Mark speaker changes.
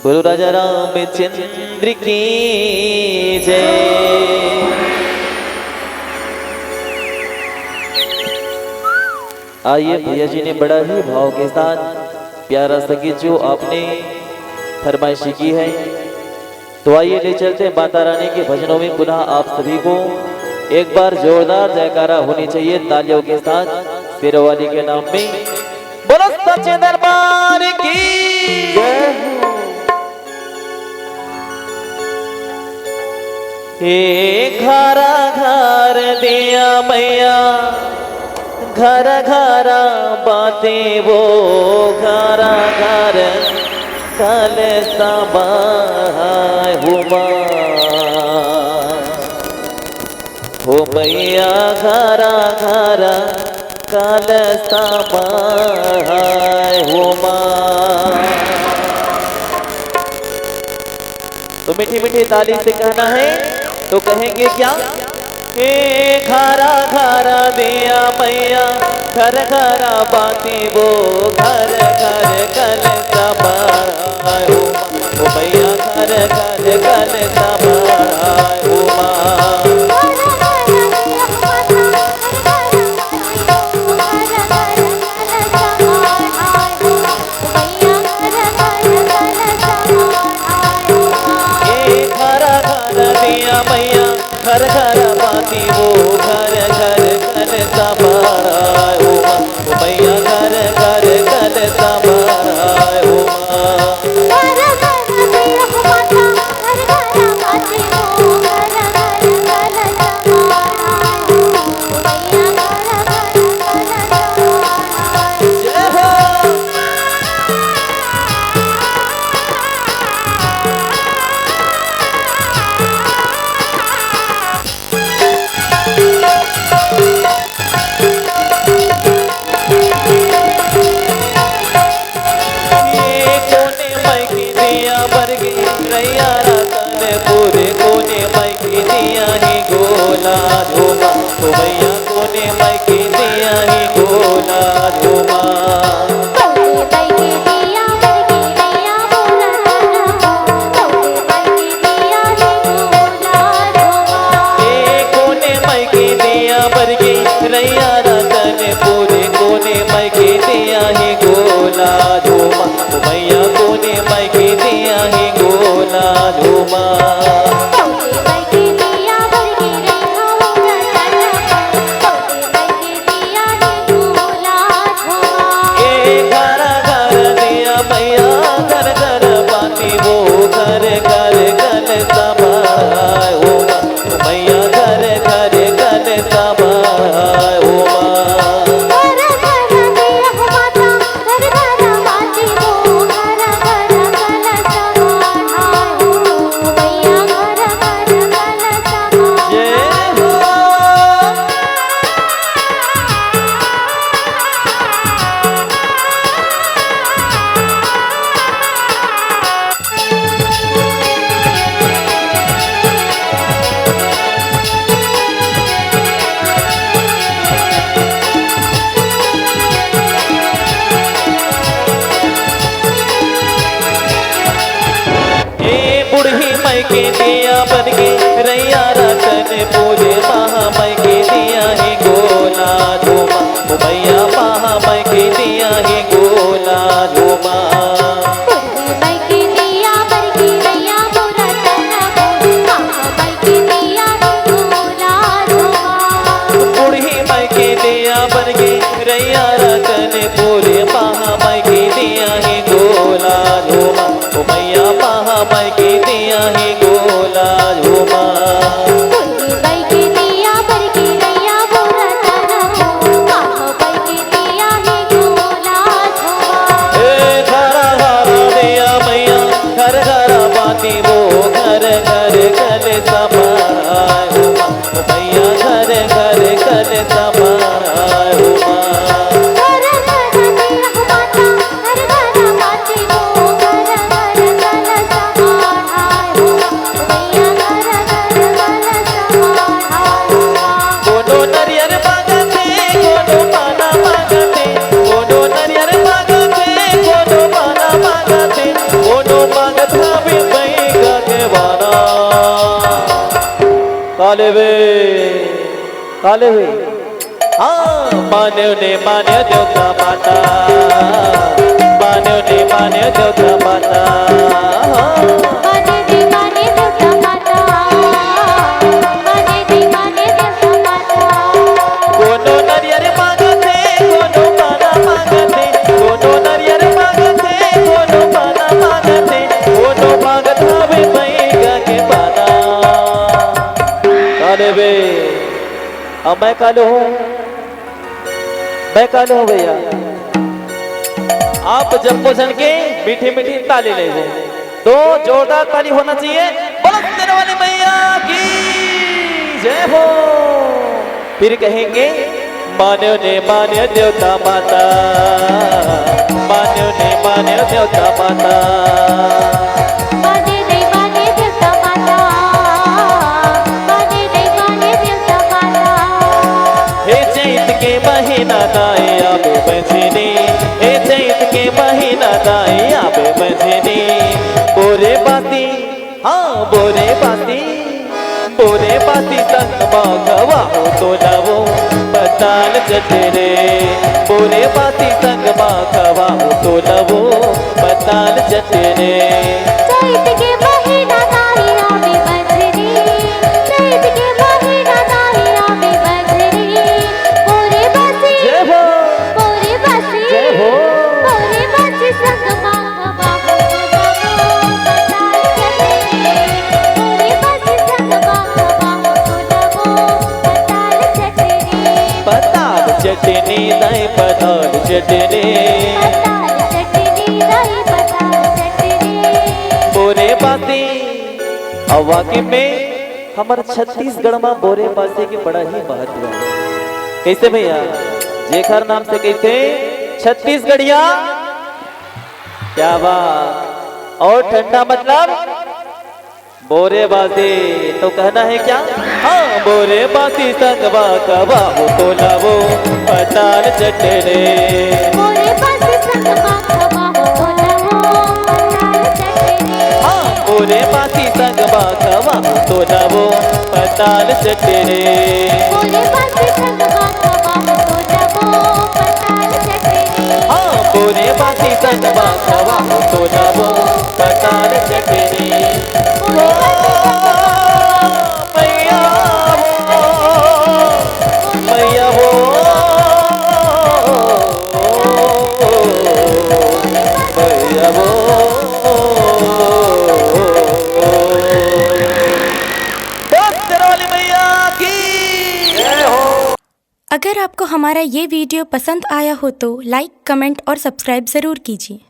Speaker 1: गुरु राजा रामचंद्र की जय। आइए भैया जी ने बड़ा ही भाव के साथ प्यारा संगीत जो आपने फरमाइशी की है, तो आइए ले चलते हैं माता रानी के भजनों में। पुनः आप सभी को एक बार जोरदार जयकारा होनी चाहिए तालियों के साथ शेरवाली के नाम में। बोलो सच्चे दरबार की जय। घरा घर दिया मैया, घर घर बातें वो, घर घर कल समाय हुआ हो मैया, घर घर कल समाय हुआ। तो मीठी मीठी ताली से कहना है, तो कहेंगे क्या? घरा घरा दिया मैया, घर घर बातें वो, घर घर कल समाय हो मैया, घर घर कल समाय हुआ। घर घर बाती वो, घर घर कल समाय हुआ मैया, घर घर कल समाय हुआ। के दिया बन के रैया रतन पूरे, महामय के दिया है गोला झूमा मैया, महामय के दिया है गोला झूमा। बूढ़ी मई के दिया बन के रैया रतन पूरे, महामय के दिया है गोला झूमा मैया, महामय के दिया है गोला झूमा। घर घर बाती वो, घर घर कल समाय हुआ मैया, घर घर कल समाय हुआ। काले हुए हाँ मान्यो ने मान्यो देवता माता मान्यो ने मान्यो देवता माता कोनो नरियर मांगते कोनो माना मांगते कोनो नरियर मांगते कोनो माना मांगते कोनो मांगत हवे मैया के पाना काले बे अब मैं कालो हूँ मैं कालो हूँ भैया आप जब भोजन के मीठी मीठी ताली ले गए तो जोरदार ताली होना चाहिए बोलते वाली मैया की जय हो फिर कहेंगे मान्यो ने मान्यो देवता माता मान्यो ने मान्यो देवता माता हे चैत के महीना दाए आबे बजनी हे चैत के महीना दाए आबे बजनी बोरे बाती हाँ बोरे बाती संग माघवा हो तो नवो पताल चटरे बोरे बाती संग माघवा हो तो नवो पताल चटरे
Speaker 2: चैत के महीना दाई आबे बजनी चैत के महीना दाई आबे बजनी बोरे बाती
Speaker 1: जय हो
Speaker 2: बोरे बाती
Speaker 1: जय हो
Speaker 2: बोरे बाती संग माघवा हो तो नवो पताल चटरे बोरे बाती संग माघवा हो तो नवो पताल चटरे
Speaker 1: पताल चटनी दाई पताल चटनी
Speaker 2: पताल चटनी दाई पताल चटनी
Speaker 1: बोरे बाती और वाकई में हमारे छत्तीसगढ़ में बोरे बाती के बड़ा ही महत्व है कैसे भैया जेखर नाम से कहते छत्तीसगढ़िया क्या बात और ठंडा मतलब बोरे बाती तो कहना है क्या हाँ बोरे बाती संगवा कवा हो तो लावो पताल चटने
Speaker 2: बोरे बाती संग माघवा हो तो नवो पताल चटरे
Speaker 1: हाँ बोरे बाती संगवा कवा हो तो लावो पताल चटने
Speaker 2: बोरे बाती संग माघवा हो तो नवो पताल चटरे
Speaker 1: हाँ बोरे बाती संगवा कवा हो तो लावो पताल चटने
Speaker 2: बोरे बाती संग
Speaker 1: मैया मैया हो मैया हो मैया की जय हो।
Speaker 3: अगर आपको हमारा ये वीडियो पसंद आया हो तो लाइक, कमेंट और सब्सक्राइब ज़रूर कीजिए।